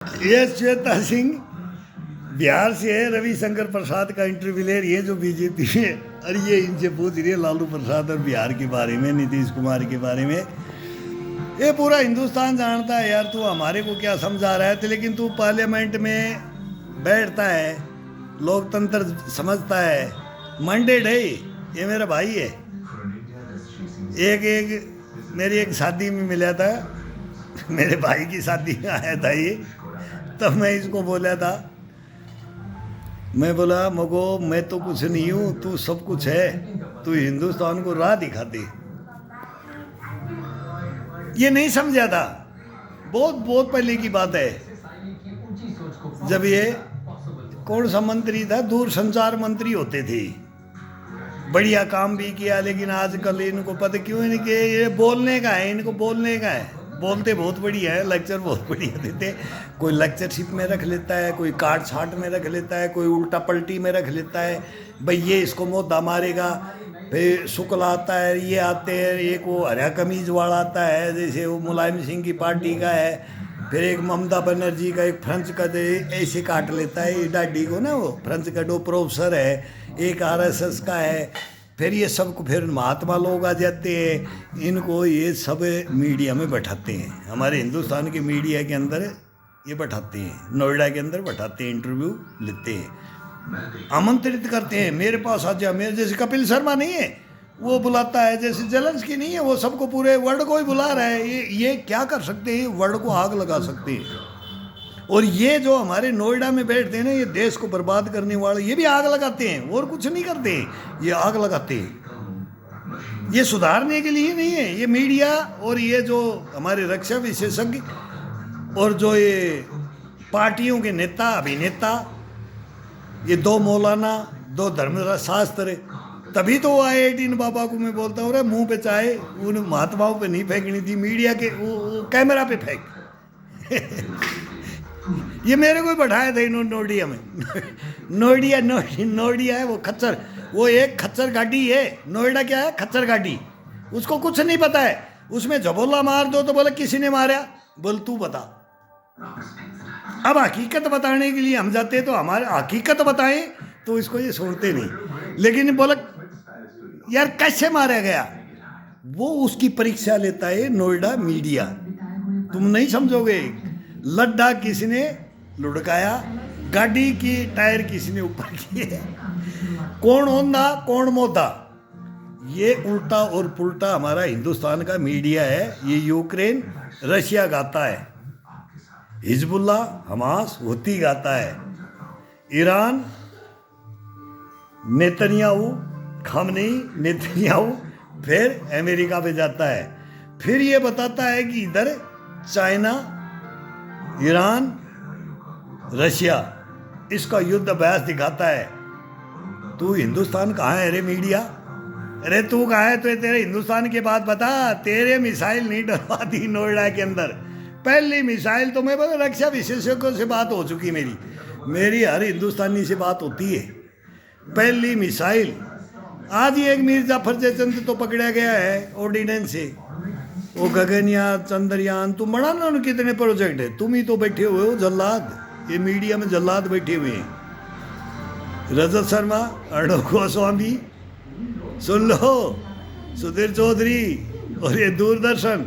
ये श्वेता सिंह बिहार से है, रविशंकर प्रसाद का इंटरव्यू ले रही है जो बीजेपी है, और ये इनसे पूछ रही है लालू प्रसाद और बिहार के बारे में, नीतीश कुमार के बारे में। ये पूरा हिंदुस्तान जानता है यार, तू हमारे को क्या समझा रहा है, लेकिन तू पार्लियामेंट में बैठता है, लोकतंत्र समझता है, मंडेड है। ये मेरा भाई है, मेरी एक शादी में मिला था, मेरे भाई की शादी में आया था ये, तब मैं इसको बोला था, मैं बोला मगो मैं तो कुछ नहीं हूँ, तू सब कुछ है, तू हिंदुस्तान को राह दिखाती। ये नहीं समझा था, बहुत बहुत पहले की बात है, जब ये कौन सा मंत्री था, दूरसंचार मंत्री होते थे, बढ़िया काम भी किया, लेकिन आजकल इनको पता क्यों नहीं कि ये बोलने का है, इनको बोलने का है, बोलते बहुत बढ़िया है, लेक्चर बहुत बढ़िया देते, कोई लेक्चरशिप में रख लेता है, कोई काट छाट में रख लेता है, कोई उल्टा पलटी में रख लेता है, भाई ये इसको मोदा मारेगा, फिर शुक्ल आता है, ये आते हैं, एक वो हरा कमीज वाला आता है, जैसे वो मुलायम सिंह की पार्टी का है, फिर एक ममता बनर्जी का, एक फ्रेंच का ऐसे काट लेता है डाडी को ना, वो फ्रेंच का दो प्रोफेसर है, एक आरएसएस का है, फिर ये सबको फिर महात्मा लोग आ जाते हैं, इनको ये सब मीडिया में बैठाते हैं, हमारे हिंदुस्तान के मीडिया के अंदर ये बैठाते हैं, नोएडा के अंदर बैठाते हैं, इंटरव्यू लेते हैं, आमंत्रित करते हैं, मेरे पास आ जा, मेरे जैसे कपिल शर्मा नहीं है वो बुलाता है, जैसे जेलेंस्की नहीं है वो सबको पूरे वर्ल्ड को ही बुला रहा है, ये क्या कर सकते हैं, वर्ल्ड को आग लगा सकते हैं। और ये जो हमारे नोएडा में बैठते हैं ना, ये देश को बर्बाद करने वाले, ये भी आग लगाते हैं और कुछ नहीं करते, ये आग लगाते हैं, ये सुधारने के लिए नहीं है, ये मीडिया और ये जो हमारे रक्षा विशेषज्ञ और जो ये पार्टियों के नेता अभिनेता, ये दो मौलाना, दो धर्मशास्त्र, तभी तो वो IIT बाबा को मैं बोलता हूँ, मुंह पे चाहे उन महात्माओं पे नहीं फेंकनी थी, मीडिया के वो कैमरा पे फेंक ये मेरे को ही बैठाया था इन्होंने नोडिया में नोडिया है वो खच्चर, वो एक खच्चर गाड़ी है, नोएडा क्या है, खच्चर गाड़ी, उसको कुछ नहीं पता है, उसमें झबोला मार दो तो बोले किसी ने मारा, बोल तू बता। अब हकीकत बताने के लिए हम जाते हैं, तो हमारे हकीकत बताएं तो इसको ये छोड़ते नहीं, लेकिन बोला यार कैसे मारा गया, वो उसकी परीक्षा लेता है नोएडा मीडिया, तुम नहीं समझोगे। लड्डा किसी ने लुढ़काया, गाड़ी की टायर किसी ने ऊपर किए, कौन ओंधा कौन मोदा, ये उल्टा और पुल्टा हमारा हिंदुस्तान का मीडिया है। ये यूक्रेन रशिया गाता है, हिजबुल्ला हमास हुती गाता है, ईरान नेतन्याहू खामनेई नेतन्याहू, फिर अमेरिका पे जाता है, फिर ये बताता है कि इधर चाइना ईरान रशिया इसका युद्ध अभ्यास दिखाता है। तू हिंदुस्तान कहाँ है रे मीडिया, अरे तू कहाँ है, तो तेरे हिंदुस्तान के बात बता, तेरे मिसाइल नहीं डलवा दी नोएडा के अंदर, पहली मिसाइल तो मैं बोला रक्षा विशेषज्ञों से बात हो चुकी, मेरी हर हिंदुस्तानी से बात होती है, पहली मिसाइल आज ही एक मीर जाफर जयचंद तो पकड़ा गया है ऑर्डिनेंस से, वो गगनयान चंद्रयान, तुम बना ना कितने प्रोजेक्ट है, तुम ही तो बैठे हुए हो जल्लाद, ये मीडिया में जल्लाद बैठे हुए हैं, रजत शर्मा, अर्णव गोस्वामी, सुन लो, सुधीर चौधरी और ये दूरदर्शन।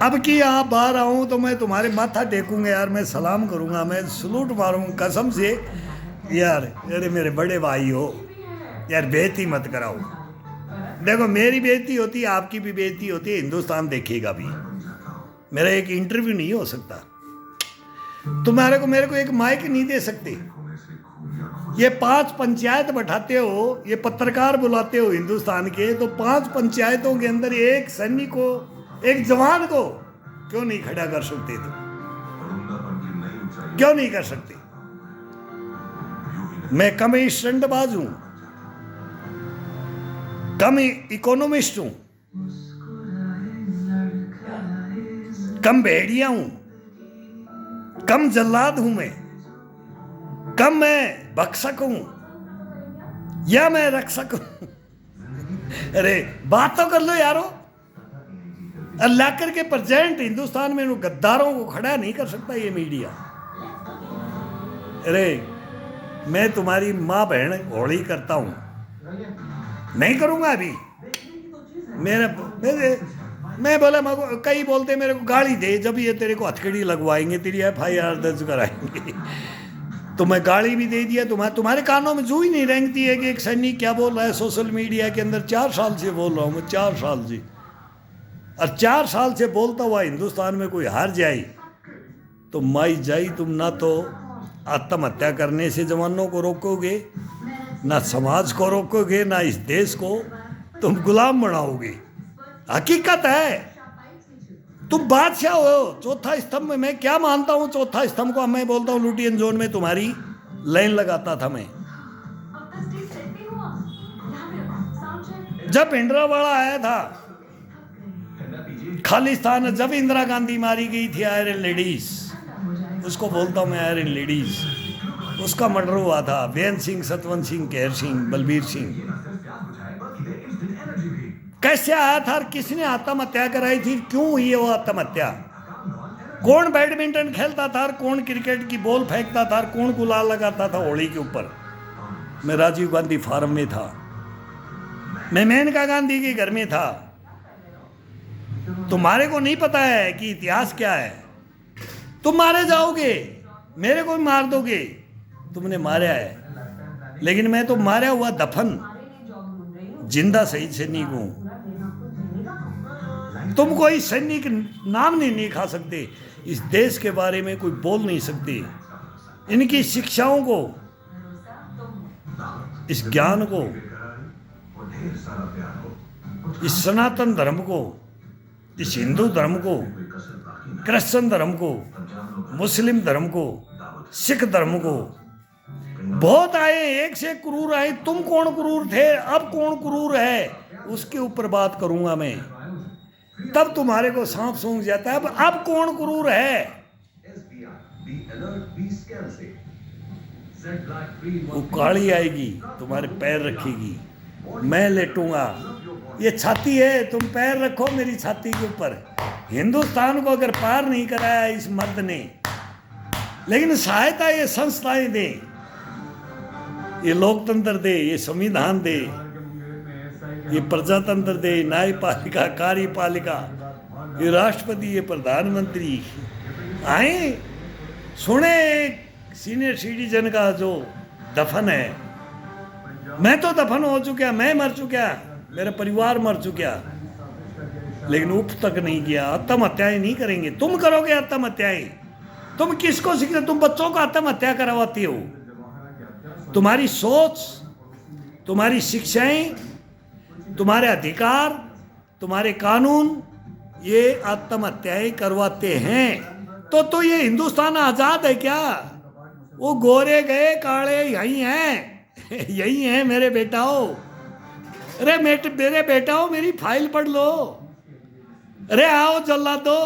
अब की आप बाहर आऊँ तो मैं तुम्हारे माथा टेकूंगा यार, मैं सलाम करूंगा, मैं सलूट मारूंगा कसम से यार, अरे मेरे बड़े भाई हो यार, बेइज्जती मत कराओ, देखो मेरी बेइज्जती होती है, आपकी भी बेइज्जती होती है, हिंदुस्तान देखेगा भी, मेरा एक इंटरव्यू नहीं हो सकता, तुम्हारे को मेरे को एक माइक नहीं दे सकते, ये 5 पंचायत बैठाते हो, ये पत्रकार बुलाते हो हिंदुस्तान के, तो 5 पंचायतों के अंदर एक सैनिक को, एक जवान को क्यों नहीं खड़ा कर सकते, तो क्यों नहीं कर सकते। मैं कम स्टंटबाज हूं, कम इकोनॉमिस्ट हूं, कम भेड़िया हूं, कम जल्लाद हूं कम मैं भक्षक हूं या मैं रक्षक हूं अरे बात तो कर लो यारो, और ला करके प्रेजेंट हिंदुस्तान में उन गद्दारों को खड़ा नहीं कर सकता ये मीडिया। अरे मैं तुम्हारी माँ बहन होली करता हूँ, नहीं करूँगा अभी। मैं बोला कई बोलते मेरे को गाली दे, जब ये तेरे को हथकड़ी लगवाएंगे, तेरी FIR दर्ज कराएंगे। तो मैं गाली भी दे दिया। तुम्हारे कानों में जू ही नहीं रेंगती है कि एक सैनिक क्या बोल रहा है सोशल मीडिया के अंदर। 4 साल से बोल रहा हूँ मैं, 4 साल से, और 4 साल से बोलता हुआ हिंदुस्तान में कोई हार जाए तो माई जाई, तुम ना तो आत्महत्या करने से जवानों को रोकोगे, ना समाज को रोकोगे, ना इस देश को तुम गुलाम बनाओगे। हकीकत है, तुम बादशाह हो। चौथा स्तंभ में मैं क्या मानता हूँ, चौथा स्तंभ को मैं बोलता हूँ लुटियन जोन में तुम्हारी लाइन लगाता था मैं। जब भिंडरावाला आया था खालिस्तान, जब इंदिरा गांधी मारी गई थी आयरन लेडीज, उसको बोलता हूँ मैं आयरन लेडीज, उसका मर्डर हुआ था। बेन सिंह, सतवंत सिंह, केहर सिंह, बलबीर सिंह। कैसे आया था और किसने आत्महत्या कराई थी, क्यों हुई है वो आत्महत्या? कौन बैडमिंटन खेलता था और कौन क्रिकेट की बॉल फेंकता था और कौन गुलाल लगाता था होली के ऊपर? मैं राजीव गांधी फार्म में था, मैं मेनका गांधी के घर में था। तुम्हारे को नहीं पता है कि इतिहास क्या है। तुम मारे जाओगे, मेरे को भी मार दोगे, तुमने मारा है, लेकिन मैं तो मारा हुआ दफन जिंदा शहीद सैनिक हूं। तुम कोई सैनिक नाम नहीं खा सकते, इस देश के बारे में कोई बोल नहीं सकते। इनकी शिक्षाओं को, इस ज्ञान को, इस सनातन धर्म को, इस हिंदू धर्म को, क्रिश्चियन धर्म को, मुस्लिम धर्म को, सिख धर्म को, बहुत आए, एक से क्रूर आए। तुम कौन क्रूर थे, अब कौन क्रूर है, उसके ऊपर बात करूंगा मैं। तब तुम्हारे को सांप सूंघ जाता है। अब कौन क्रूर है? वो काली आएगी, तुम्हारे पैर रखेगी, मैं लेटूंगा। ये छाती है, तुम पैर रखो मेरी छाती के ऊपर। हिंदुस्तान को अगर पार नहीं कराया इस मर्द ने, लेकिन सहायता ये संस्थाएं दे, ये लोकतंत्र दे, ये संविधान दे, ये प्रजातंत्र दे, न्यायपालिका, कार्यपालिका, ये राष्ट्रपति, ये प्रधानमंत्री आए, सुने सीनियर सिटीजन का जो दफन है। मैं तो दफन हो चुका, मैं मर चुका, मेरा परिवार मर चुका, लेकिन उफ तक नहीं किया। आत्महत्याएं नहीं करेंगे, तुम करोगे आत्महत्याएं। तुम किसको सीखते? तुम बच्चों को आत्महत्या करवाती हो। तुम्हारी सोच, तुम्हारी शिक्षाएं, तुम्हारे अधिकार, तुम्हारे कानून ये आत्महत्याएं करवाते हैं। तो ये हिंदुस्तान आजाद है क्या? वो गोरे गए काले यही हैं यही हैं मेरे बेटाओ। अरे मेरे बेटाओ, मेरी फाइल पढ़ लो। अरे आओ जल्लादो,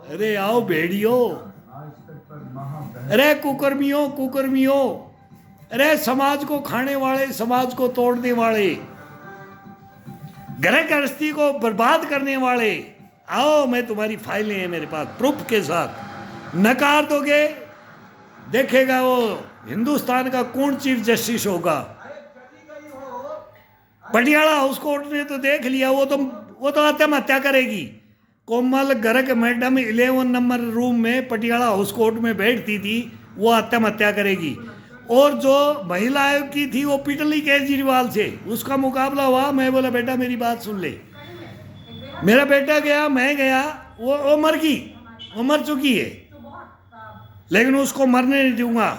अरे आओ भेड़ियों, अरे कुकर्मियों, अरे समाज को खाने वाले, समाज को तोड़ने वाले, घर गृहस्थी को बर्बाद करने वाले, आओ, मैं तुम्हारी फाइलें हैं मेरे पास प्रूफ के साथ। नकार दोगे, देखेगा वो हिंदुस्तान का कौन चीफ जस्टिस होगा। पटियाला हाउस कोर्ट ने तो देख लिया, वो तो आत्महत्या करेगी। कोमल गर्ग मैडम 11 नंबर रूम में पटियाला हाउस कोर्ट में बैठती थी, वो आत्महत्या करेगी। और जो महिला आयोग की थी वो पिटली केजरीवाल से, उसका मुकाबला हुआ। मैं बोला बेटा मेरी बात सुन ले, मेरा बेटा गया, मैं गया, वो मर गई, वो मर चुकी है, लेकिन उसको मरने नहीं दूंगा,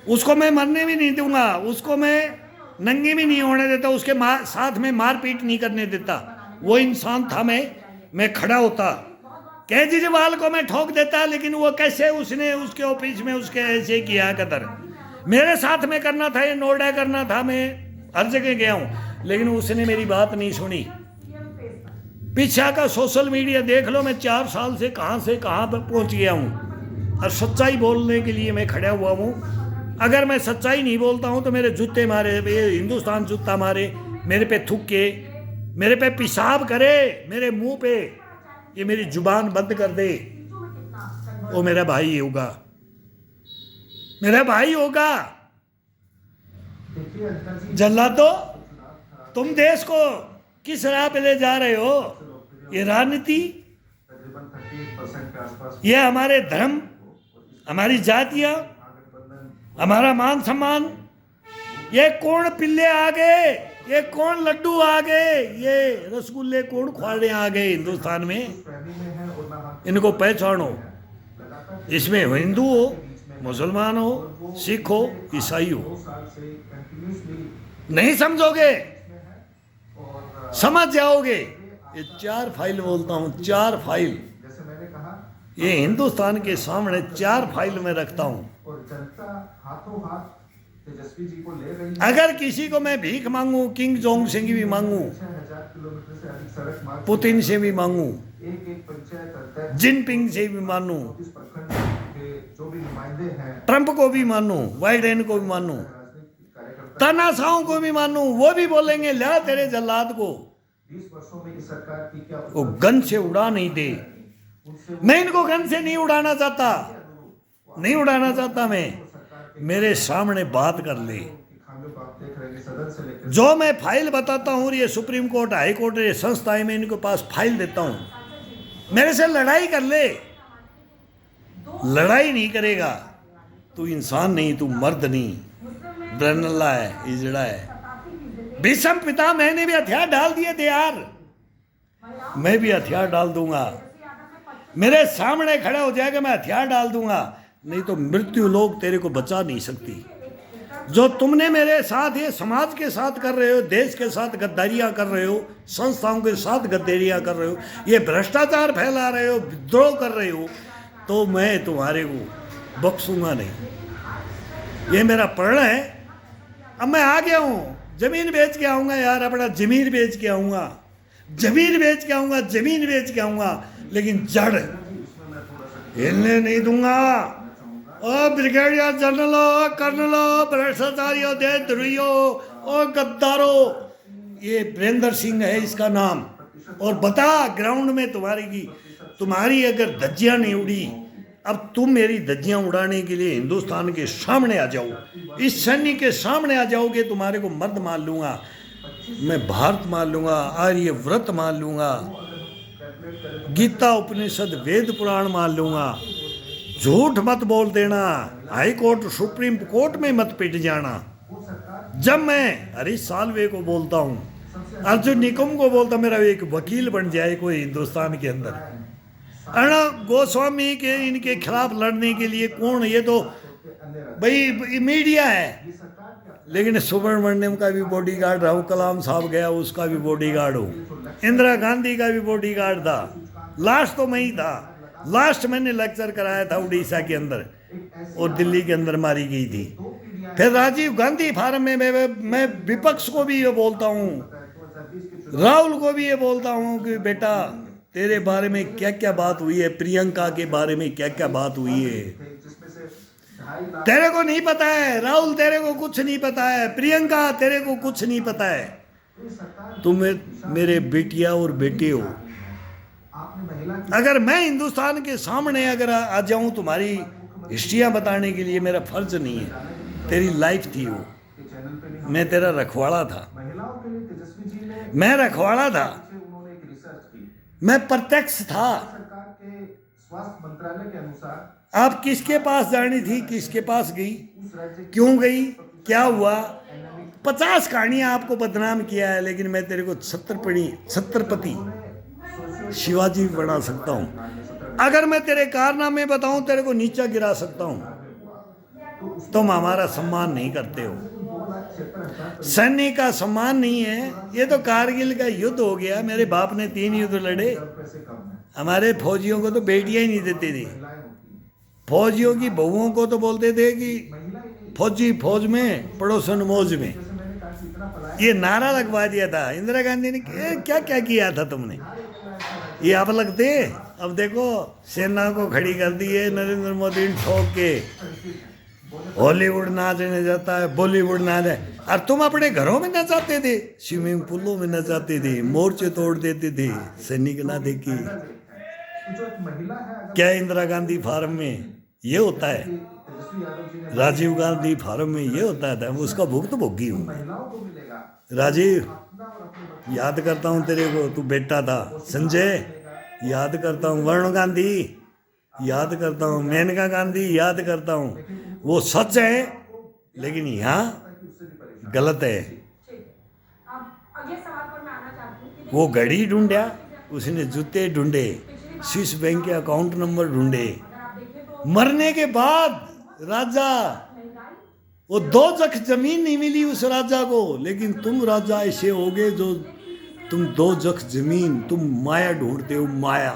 उसको मैं मरने भी नहीं दूंगा, उसको मैं नंगी भी नहीं होने देता, उसके साथ में मारपीट नहीं करने देता। वो इंसान था, मैं खड़ा होता, केजरीवाल को मैं ठोक देता, लेकिन वो कैसे, उसने उसके ऑफिस में उसके ऐसे किया कदर। मेरे साथ में करना था, ये नोएडा करना था, मैं हर जगह गया हूँ, लेकिन उसने मेरी बात नहीं सुनी। पीछा का सोशल मीडिया देख लो, मैं 4 साल से कहाँ पर पहुँच गया हूँ, और सच्चाई बोलने के लिए मैं खड़ा हुआ हूँ। अगर मैं सच्चाई नहीं बोलता हूँ तो मेरे जूते मारे, हिंदुस्तान जूता मारे, मेरे पे थूके, मेरे पे पेशाब करे, मेरे मुंह पे ये मेरी जुबान बंद कर दे, वो मेरा भाई होगा, मेरा भाई होगा। जल्लादो, तुम देश को किस राह पे ले जा रहे हो? ये राजनीति, ये हमारे धर्म, हमारी जातियां, हमारा मान सम्मान, ये कौन पिल्ले आ गए, ये कौन लड्डू आ गए, ये रसगुल्ले कौन ख्वाड़े आ गए हिंदुस्तान में? इनको पहचानो। इसमें हिंदू हो, मुसलमान हो, सिख हो, ईसाई हो। नहीं समझोगे, समझ जाओगे। ये 4 फाइल बोलता हूं, 4 फाइल, ये हिंदुस्तान के सामने 4 फाइल में रखता हूं। अगर किसी को मैं भीख मांगू, किंग जोंग से भी मांगू, पुतिन से भी मांगू, जिनपिंग से भी मानू, ट्रंप को भी मानू, बाइडेन को भी मानू, तानाशाहों को भी मानू, वो भी बोलेंगे ला तेरे जल्लाद को, वो गन से उड़ा नहीं दे। मैं इनको गन से नहीं उड़ाना चाहता, नहीं उड़ाना चाहता। मैं मेरे सामने बात कर ले। जो मैं फाइल बताता हूँ, ये सुप्रीम कोर्ट, हाई कोर्ट, ये संस्थाएं, मैं इनके पास फाइल देता हूँ। मेरे से लड़ाई कर ले। लड़ाई नहीं करेगा तू इंसान नहीं, तू मर्द नहीं, ब्रनल्ला है, इजड़ा है। भीष्म पिता मैंने भी हथियार डाल दिए थे यार, मैं भी हथियार डाल दूंगा। मेरे सामने खड़ा हो जाएगा, मैं हथियार डाल दूंगा, नहीं तो मृत्यु लोग तेरे को बचा नहीं सकती। जो तुमने मेरे साथ, ये समाज के साथ कर रहे हो, देश के साथ गद्दारियां कर रहे हो, संस्थाओं के साथ गद्दारियां कर रहे हो, ये भ्रष्टाचार फैला रहे हो, विद्रोह कर रहे हो, तो मैं तुम्हारे को बख्शूंगा नहीं। ये मेरा प्रण है। अब मैं आ गया हूँ, जमीन बेच के आऊँगा यार, अपना जमीन बेच के आऊँगा, जमीन बेच के आऊँगा, जमीन बेच के आऊँगा, लेकिन जड़ हिलने नहीं दूंगा। ओ ब्रिगेडियर जनरल, कर्नल, भ्रष्टाचारियों, देशद्रोहियों, ओ गद्दारों, ये वीरेंद्र सिंह है इसका नाम। और बता ग्राउंड में तुम्हारी अगर धज्जियां नहीं उड़ी, अब तुम मेरी धज्जियां उड़ाने के लिए हिंदुस्तान के सामने आ जाओ, इस सैनिक के सामने आ जाओगे, तुम्हारे को मर्द मान लूंगा, मैं भारत मान लूंगा, आर्य व्रत मान लूंगा, गीता उपनिषद वेद पुराण मान लूंगा। झूठ मत बोल देना, हाई कोर्ट सुप्रीम कोर्ट में मत पिट जाना। जब मैं हरीश साल्वे को बोलता हूँ, अर्जुन निकुम को बोलता, मेरा एक वकील बन जाए कोई हिंदुस्तान के अंदर। अर्णब गोस्वामी के इनके खिलाफ लड़ने के लिए कौन, ये तो भाई मीडिया है, लेकिन सुब्रमण्यम का भी बॉडीगार्ड रहा हूँ, कलाम साहब गया उसका भी बॉडीगार्ड हूँ, इंदिरा गांधी का भी बॉडीगार्ड था, लास्ट तो मैं ही था। लास्ट मैंने लेक्चर कराया था उड़ीसा के अंदर और दिल्ली के अंदर मारी गई थी। फिर राजीव गांधी फार्म में मैं विपक्ष को भी ये बोलता हूँ, राहुल को भी ये बोलता हूँ कि बेटा तेरे बारे में क्या क्या बात हुई है, प्रियंका के बारे में क्या क्या बात हुई है, तेरे को नहीं पता है। राहुल तेरे को कुछ नहीं पता है, प्रियंका तेरे को कुछ नहीं पता है। तुम मेरे बेटिया और बेटे हो। अगर मैं हिंदुस्तान के सामने अगर आ जाऊं, तुम्हारी हिस्ट्रियां बताने के लिए मेरा फर्ज नहीं है। तेरी लाइफ थी वो, मैं तेरा रखवाड़ा था, मैं रखवाड़ा था, मैं प्रत्यक्ष था। आप किसके पास जानी थी, किसके पास गई, क्यों गई, क्या हुआ? 50 कहानियां आपको बदनाम किया है, लेकिन मैं तेरे को छत्रपति शिवाजी बना सकता हूं। अगर मैं तेरे कारनामे बताऊं, तेरे को नीचा गिरा सकता हूं। तुम हमारा सम्मान नहीं करते हो, सैनिक का सम्मान नहीं है। ये तो कारगिल का युद्ध हो गया, मेरे बाप ने 3 युद्ध लड़े, हमारे फौजियों को तो बेटियां ही नहीं देते थे। फौजियों की बहुओं को तो बोलते थे कि फौजी फौज में, पड़ोसन मौज में। ये नारा लगवा दिया था इंदिरा गांधी ने। क्या क्या किया था तुमने, ये आप लगते। अब देखो सेना को खड़ी कर दी है नरेंद्र मोदी ने ठोक के। हॉलीवुड नाचने जाता है, बॉलीवुड नाचे, और तुम अपने घरों में नचाते थे, स्विमिंग पूलों में नचाते थे, मोर्चे तोड़ देते थे, सैनिक ना देखी। जो एक महिला है, अगर क्या इंदिरा गांधी फार्म में ये होता है? तेजस्वी यादव जी ने राजीव गांधी फार्म में ये होता था? उसका भुगत भोगी हूँ मैं। महिलाओं को मिलेगा राजीव, अपना और अपने बच्चों याद करता हूँ तेरे को, तू बेटा था। संजय, याद करता हूँ। वरुण गांधी, याद करता हूँ। मेनका गांधी, याद करता हूँ। वो सच है, लेकिन यहाँ की उससे भी परेशान गलत है। अब अगले सवाल पर मैं आना चाहती हूँ कि वो घड़ी ढूंढा, उसने जूते ढूंढे, स्विस बैंक के अकाउंट नंबर ढूंढे। अगर आप देखें तो मरने के बाद राजा, महंगाई वो 2 जख जमीन नहीं मिली उस राजा को, लेकिन तुम राजा ऐसे होगे जो तुम 2 जख जमीन, तुम माया ढूंढते हो। माया,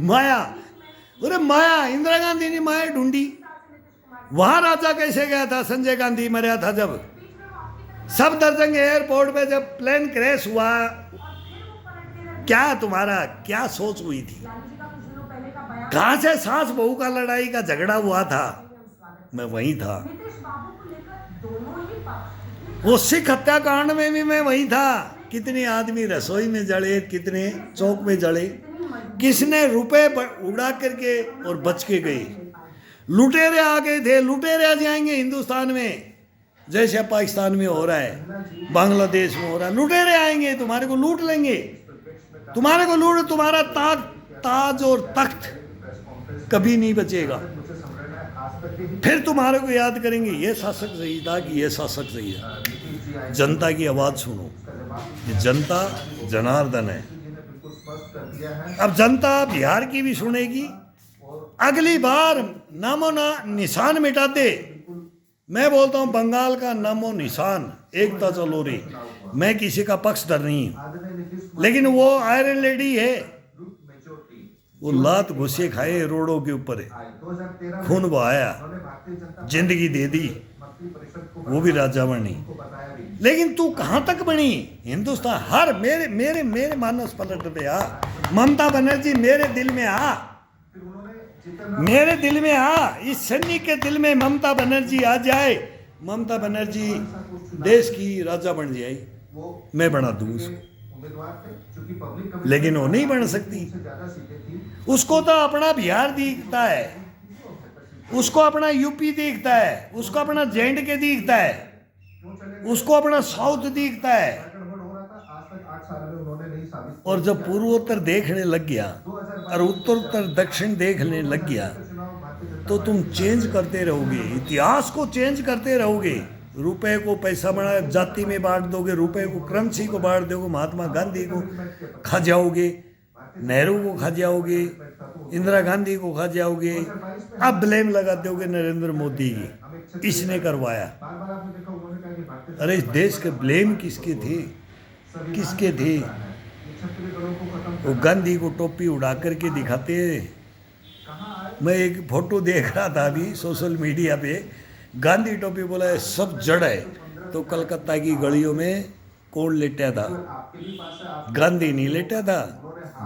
माया, अरे माया, इंदिरा गांधी ने माया ढूंढी। वहां राजा कैसे गया था? संजय गांधी मरा था जब, सब दर्जन एयरपोर्ट पे जब प्लेन क्रैश हुआ, क्या तुम्हारा क्या सोच हुई थी? लालू जी का कुछ दिनों पहले का बयान कहां से सास बहू का लड़ाई का झगड़ा हुआ था? मैं वहीं था। नीतीश बाबू को लेकर दोनों ही पक्ष वो सिख हत्याकांड में भी मैं वहीं था। कितने आदमी रसोई में जड़े, कितने चौक में जड़े, किसने रुपए उड़ा करके और बच के गए। लुटेरे आ गए थे, लुटेरे आ जाएंगे हिंदुस्तान में, जैसे पाकिस्तान में हो रहा है, बांग्लादेश में हो रहा है। लुटेरे आएंगे, तुम्हारे को लूट लेंगे, तुम्हारे को लूट, तुम्हारा ताज और तख्त कभी नहीं बचेगा। मुझसे समझना है। आज तक के ही फिर तुम्हारे को याद करेंगे, ये शासक सही था कि ये शासक सही है। नीतीश जी आए, जनता की आवाज़ सुनो, उसका जवाब ये जनता जनार्दन है। जी ने बिल्कुल स्पष्ट कर दिया है। अब जनता बिहार की भी सुनेगी। अगली बार नामो निशान मिटा दे। मैं बोलता हूँ बंगाल का नामो निशान, एकता चलो रे। मैं किसी का पक्षधर नहीं हूँ, आदरणीय नीतीश कुमार लेकिन वो आयरन लेडी है, ग्रुप मेच्योरिटी वो लात घुसे खाए रोडों के ऊपर है, आए 2013 खून बहाया, उन्होंने भारतीय जनता जिंदगी दे दी, मंत्री परिषद को वो भी राजा बनी। को बताया भी। लेकिन तू कहाँ तक बनी? हिंदुस्तान हर मेरे मेरे मेरे मानस पलट पे आ। ममता बनर्जी मेरे दिल में आ, फिर उन्होंने जितना मेरे दिल में आ। इस सन्नी के दिल में ममता बनर्जी आ जाए, ममता बनर्जी देश की राजा बन जाए, वो मैं बना दूँ उसको। उम्मीदवार थे, चूंकि पब्लिक लेकिन वो नहीं बन सकती। से ज्यादा सीटें थी। उसको तो अपना बिहार दिखता है, उसको अपना यूपी दिखता है, उसको अपना जे&के दिखता है, क्यों चले उसको अपना साउथ दिखता है। गड़बड़ हो रहा था। आज तक 8 साल में उन्होंने नहीं साबित और जब पूर्वोत्तर देखने लग गया और उत्तरोत्तर दक्षिण देखने लग गया, चुनाव भारतीय जनता तो तुम चेंज करते रहोगे, इतिहास को चेंज करते रहोगे। रुपए को पैसा बना जाति में बांट दोगे, रुपए को करेंसी को बांट दोगे, महात्मा गांधी को खा जाओगे, नेहरू को खा जाओगे, इंदिरा गांधी को खा जाओगे। अब ब्लेम लगा दोगे नरेंद्र मोदी की, इसने करवाया। बार बार आपने देखा उन्होंने कहा कि भारतीय अरे इस देश के ब्लेम किसके थे? किसके थे? ये छत्तीसगढ़ दलों को खत्म वो गांधी को टोपी उड़ा करके दिखाते। कहाँ आए। मैं एक फोटो देख रहा था अभी सोशल मीडिया पे, गांधी टोपी बोला है सब जड़ है, तो कलकत्ता की गलियों में कौन लेटा था? आपके भी पास है, आप गांधी नहीं लेटा था,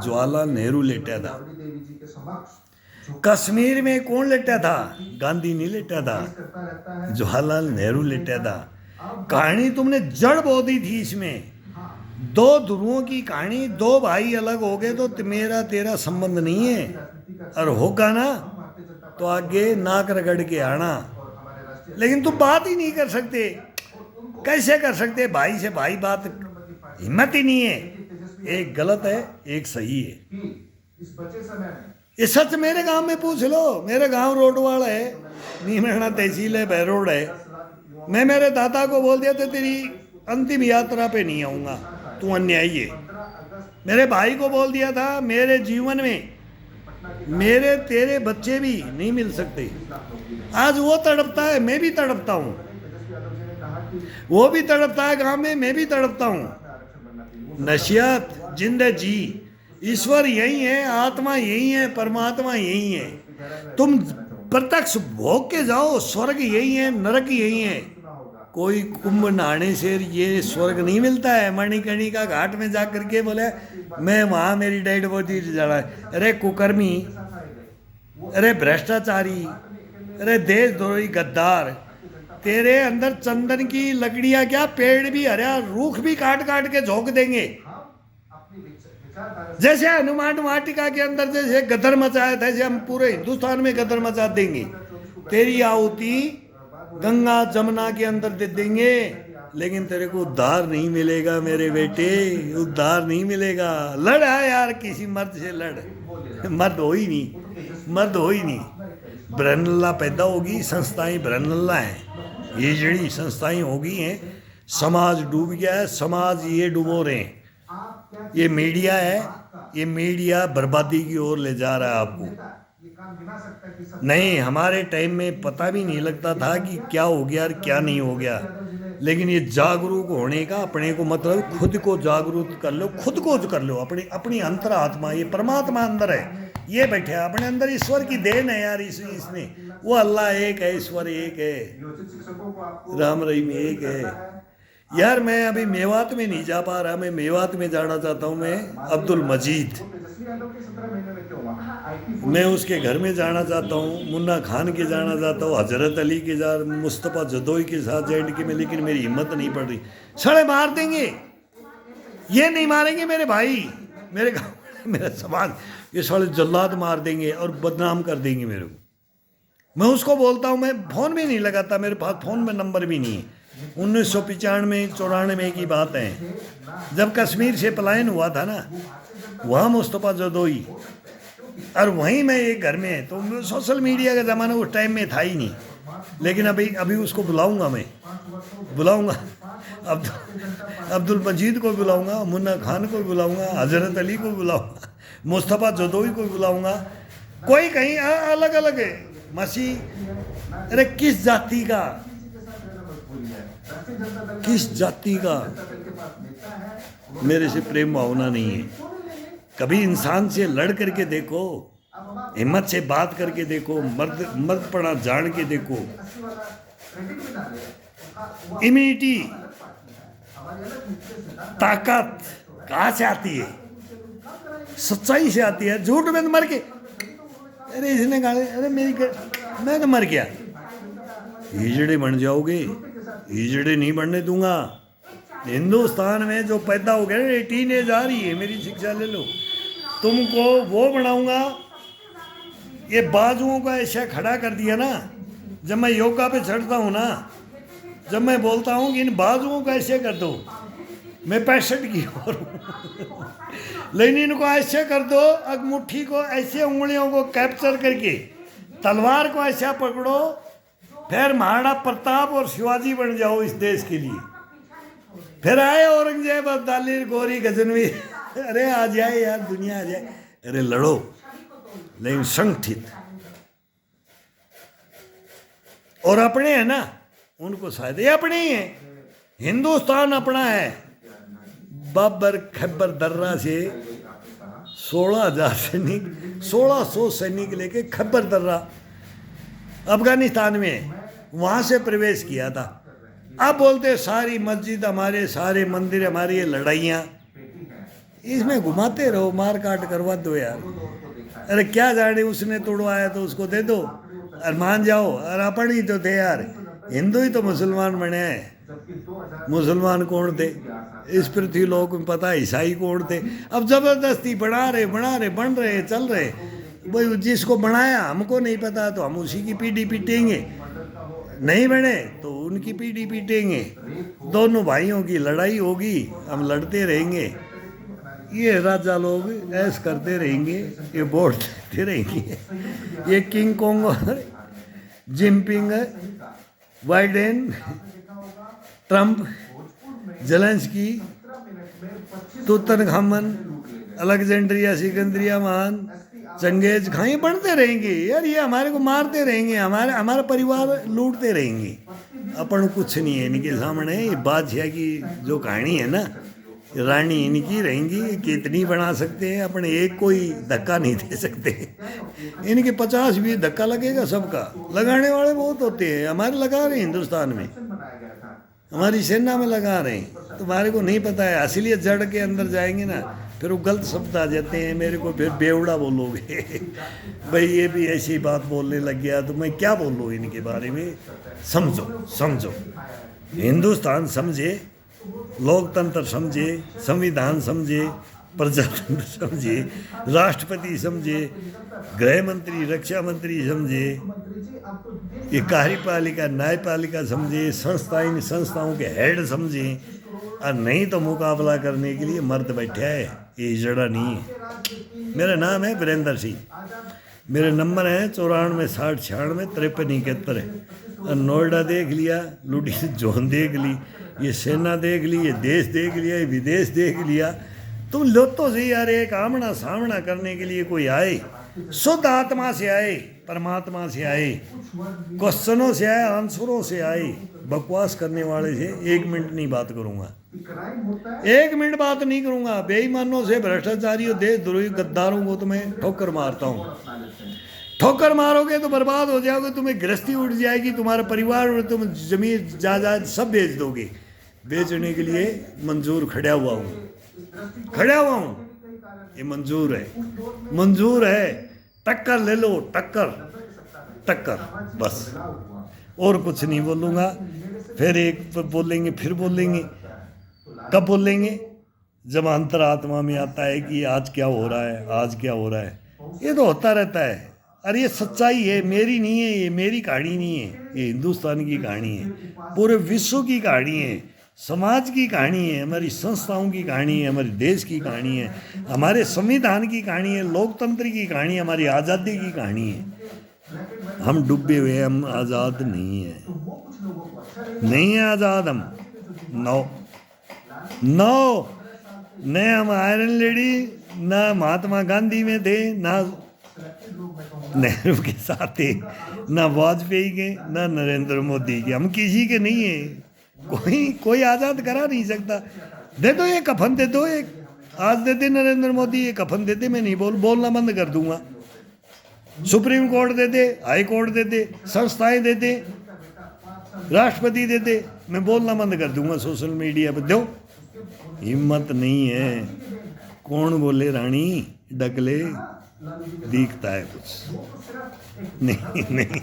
जवाहरलाल नेहरू लेटा था। राबड़ी देवी जी के समक्ष कश्मीर में कौन लेटा था? गांधी नहीं लेटा था, करता रहता है। जवाहरलाल नेहरू लेटा था। कहानी तुमने जड़ बो दी थी इसमें। 2 ध्रुवों की कहानी, 2 भाई अलग हो गए तो मेरा तेरा संबंध नहीं है, और होगा ना तो आगे नाक रगड़ के आना। लेकिन तुम बात ही नहीं कर सकते। कैसे कर सकते? भाई से भाई बात, हिम्मत ही नहीं है। एक गलत है, एक सही है। कि इस बचे समय में ये सच मेरे गांव में पूछ लो। मेरे गांव रोडवाड़ा है, नीमरना तहसील है, बहरोड है। मैं मेरे दादा को बोल दिया था तेरी अंतिम यात्रा पे नहीं आऊँगा, तू अन्यायी है। मेरे भाई को बोल दिया था मेरे जीवन में मेरे तेरे बच्चे भी नहीं मिल सकते। आज वो तड़पता है, मैं भी तड़पता हूँ। वो भी तड़पता है गांव में, मैं भी तड़पता हूँ। नसीहत जिंद जी, ईश्वर यही है, आत्मा यही है, परमात्मा यही है। तुम प्रत्यक्ष भोग के जाओ, स्वर्ग यही है, नरक यही है। कोई कुंभ नहाने से ये स्वर्ग नहीं मिलता है। मणिकर्णिका घाट में जा करके बोले मैं वहाँ मेरी डेड बॉडी जला। अरे कुकर्मी, अरे भ्रष्टाचारी, अरे देशद्रोही गद्दार, तेरे अंदर चंदन की लकड़ियाँ क्या, पेड़ भी हरा, रूख भी काट काट के झोंक देंगे। जैसे हनुमान वाटिका के अंदर जैसे गदर मचाया था, ऐसे हम पूरे हिंदुस्तान में गदर मचा देंगे। तेरी आहुति गंगा जमुना के अंदर दे देंगे, लेकिन तेरे को उद्धार नहीं मिलेगा मेरे बेटे, उद्धार नहीं मिलेगा। लड़ है यार, किसी मर्द से लड़, मर्द हो ही नहीं, मर्द हो ही नहीं। ब्रह्मल्ला पैदा होगी, संस्थाएं ब्रह्मल्ला हैं, ये जड़ी संस्थाएं होगी हैं। समाज डूब गया है, समाज ये डूबो रहे हैं। ये मीडिया है, ये मीडिया बर्बादी की ओर ले जा रहा है आपको। नहीं, हमारे टाइम में पता भी नहीं लगता था कि क्या हो गया और क्या नहीं हो गया, लेकिन ये जागरूक होने का अपने को मतलब खुद को जागरूक कर लो, खुद को कर लो। अपनी अंतरात्मा, ये परमात्मा अंदर है, ये बैठे हैं अपने अंदर। ईश्वर की देन है यार, इसमें वो अल्लाह एक है, ईश्वर एक है, राम रहीम एक है। यार मैं अभी मेवात में नहीं जा पा रहा, मैं मेवात में जाना चाहता हूँ। मैं अब्दुल मजीद, मैं उसके घर में जाना चाहता हूँ, मुन्ना खान के जाना चाहता हूँ, हजरत अली के मुस्तफ़ा जदोई के साथ जॉइंट के में, लेकिन मेरी हिम्मत नहीं पड़ रही। सड़े मार देंगे, ये नहीं मारेंगे मेरे भाई, मेरे गाँव मेरा समाज, ये साले जल्लाद मार देंगे और बदनाम कर देंगे मेरे को। मैं उसको बोलता हूँ, मैं फ़ोन भी नहीं लगाता, मेरे पास फ़ोन में नंबर भी नहीं है। 1995-94 की बात है, जब कश्मीर से पलायन हुआ था ना, वहाँ मुस्तफ़ा जदोई और वहीं मैं एक घर में है। तो सोशल मीडिया का ज़माना उस टाइम में था ही नहीं, लेकिन अभी उसको बुलाऊंगा, मैं बुलाऊंगा, अब्दुल मजीद को बुलाऊंगा, मुन्ना खान को बुलाऊंगा, हजरत अली को बुलाऊंगा, मुस्तफ़ा जदोई को बुलाऊंगा। कोई कहीं अलग अलग है मसीह। अरे किस जाति का, किस जाति का मेरे से प्रेम भावना नहीं है। कभी इंसान से लड़ करके देखो, हिम्मत से बात करके देखो, मर्दपना जान के देखो। इम्यूनिटी, ताकत कहाँ से आती है? सच्चाई से आती है। झूठ में तो मर के, अरे इसने गाली, अरे मैं तो मर गया। हिजड़े बन जाओगे, हिजड़े नहीं बनने दूंगा। हिंदुस्तान में जो पैदा हो गया ना, टीनेज आ रही है, मेरी शिक्षा ले लो, तुमको वो बनाऊंगा। ये बाजुओं को ऐसा खड़ा कर दिया ना, जब मैं योगा पे चढ़ता हूँ ना, जब मैं बोलता हूँ कि इन बाजुओं को ऐसे कर दो, मैं 65 की ओर हूँ, लेकिन इनको ऐसे कर दो, अब मुट्ठी को ऐसे उंगलियों को कैप्चर करके तलवार को ऐसा पकड़ो, फिर महाराणा प्रताप और शिवाजी बन जाओ इस देश के लिए। फिर आए औरंगजेब, अब्दाली, गौरी, गजनवी, अरे आ जाए यार, दुनिया आ जाए। अरे लड़ो, लेकिन संगठित। और अपने हैं ना, उनको शायद ये अपने ही है। हिंदुस्तान अपना है। बाबर खैबर दर्रा से 16,000 सैनिक, 1600 सैनिक लेके खैबर दर्रा अफगानिस्तान में, वहाँ से प्रवेश किया था। अब बोलते सारी मस्जिद हमारे, सारे मंदिर हमारे, ये लड़ाइयाँ, इसमें घुमाते रहो, मार काट करवा दो यार। अरे क्या जाने, उसने तोड़वाया तो उसको दे दो और मान जाओ। और अपन ही तो थे यार, हिंदू ही तो मुसलमान बने हैं। मुसलमान कौन थे इस पृथ्वी लोक में, पता है ईसाई कौन थे। अब जबरदस्ती बना रहे, बन रहे, चल रहे। भाई जिसको बनाया हमको नहीं पता, तो हम उसी की पीढ़ी पीटेंगे। नहीं बने तो उनकी पीढ़ी पीटेंगे। दोनों भाइयों की लड़ाई होगी, हम लड़ते रहेंगे। ये राजा लोग ऐस करते रहेंगे, ये वोट देते रहेंगे। ये King Kong, Jinping, Biden, Trump, Zelensky, Tutankhamun, Alexandria, सिकंदरिया महान, चंगेज खां, ये बढ़ते रहेंगे यार। ये हमारे को मारते रहेंगे, हमारा परिवार लूटते रहेंगे। अपन कुछ नहीं है इनके सामने। ये बादशाह की जो कहानी है ना, रानी इनकी रहेंगी, कितनी बना सकते हैं। अपने एक कोई धक्का नहीं दे सकते। इनके 50-20 धक्का लगेगा सबका। लगाने वाले बहुत होते हैं, हमारे लगा रहे हैं हिंदुस्तान में, हमारी सेना में लगा रहे हैं। तुम्हारे को नहीं पता है, असलियत जड़ के अंदर जाएंगे ना, फिर वो गलत शब्द आ जाते हैं। मेरे को फिर बेवड़ा बोलोगे भाई, ये भी ऐसी बात बोलने लग गया, तो मैं क्या बोलूँ इनके बारे में। समझो, हिंदुस्तान समझे, लोकतंत्र समझे, संविधान समझे, प्रजातंत्र समझे, राष्ट्रपति समझे, गृह मंत्री, रक्षा मंत्री समझे, मंत्री जी आप तो देश ये कार्यपालिका न्यायपालिका समझे, संस्थाओं के हेड समझे, और नहीं तो मुकाबला करने के लिए मर्द बैठा है, ये जड़ा नहीं है। राज्य की मेरा नाम है वीरेंद्र सिंह, आजाद मेरे नंबर है 94 60 96 53 71। नोएडा देख लिया, लुडी जोन देख ली, ये सेना देख ली, ये देश देख लिया, ये विदेश देख लिया। तुम लो तो सही यार, एक आमना सामना करने के लिए कोई आए, शुद्ध आत्मा से आए, परमात्मा से आए, क्वेश्चनों से आए, आंसरों से आए। बकवास करने वाले से 1 मिनट नहीं बात करूंगा, क्राइम होता है 1 मिनट बात नहीं करूंगा। बेईमानों से, भ्रष्टाचारियों, देशद्रोही, गद्दारों को तो मैं ठोकर मारता हूँ। अपना लेते हैं। ठोकर मारोगे तो बर्बाद हो जाओगे, तुम्हें गृहस्थी उठ जाएगी, तुम्हारा परिवार और तुम जमीन जायदाद सब बेच दोगे। बेचने के लिए मंजूर खड़ा हुआ हूँ, खड़ा हुआ हूँ, ये मंजूर है, मंजूर है। टक्कर ले लो, टक्कर टक्कर, बस और कुछ नहीं बोलूँगा। फिर एक बोलेंगे, फिर बोलेंगे, कब बोलेंगे? जब अंतरात्मा में आता है कि आज क्या हो रहा है, आज क्या हो रहा है। ये तो होता रहता है, अरे ये सच्चाई है, मेरी नहीं है, ये मेरी कहानी नहीं है, ये हिंदुस्तान की कहानी है, पूरे विश्व की कहानी है, समाज की कहानी है, हमारी संस्थाओं की कहानी है, हमारे देश की कहानी है, हमारे संविधान की कहानी है, लोकतंत्र की कहानी है, हमारी आज़ादी की कहानी है। हम डूबे हुए हैं, हम आज़ाद नहीं हैं, नहीं है आज़ाद हम। नो नो, न हम आयरन लेडी, ना महात्मा गांधी में थे, ना नेहरू के साथ थे, ना वाजपेयी के, ना नरेंद्र मोदी के। हम किसी के नहीं है, कोई आज़ाद करा नहीं सकता। दे दो ये कफन, दे दो एक, आज दे दे नरेंद्र मोदी ये कफन दे दे, मैं नहीं बोलना बंद कर दूंगा। सुप्रीम कोर्ट दे दे, हाई कोर्ट दे दे, संस्थाएं दे दे, राष्ट्रपति दे दे, मैं बोलना बंद कर दूंगा सोशल मीडिया पर। दो हिम्मत नहीं है, कौन बोले रानी डकले, दिखता है कुछ नहीं नहीं।